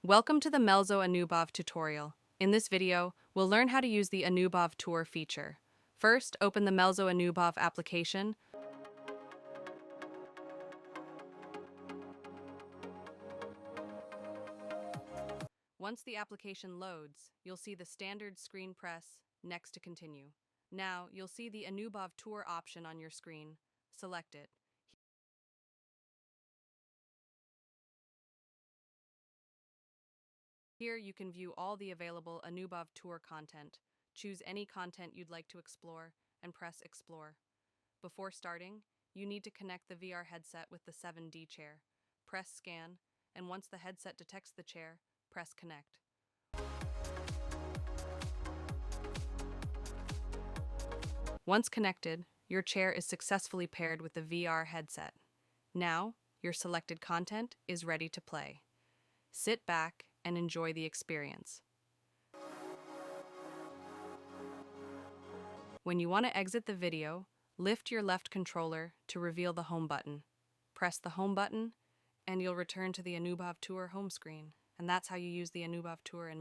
Welcome to the Melzo Anubhav tutorial. In this video, we'll learn how to use the Anubhav Tour feature. First, open the Melzo Anubhav application. Once the application loads, you'll see the standard screen press next to continue. Now, you'll see the Anubhav Tour option on your screen. Select it. Here you can view all the available Anubhav Tour content. Choose any content you'd like to explore and press Explore. Before starting, you need to connect the VR headset with the 7D chair. Press Scan, and once the headset detects the chair, press Connect. Once connected, your chair is successfully paired with the VR headset. Now, your selected content is ready to play. Sit back and enjoy the experience. When you want to exit the video, lift your left controller to reveal the home button. Press the home button, and you'll return to the Anubhav Tour home screen. And that's how you use the Anubhav Tour.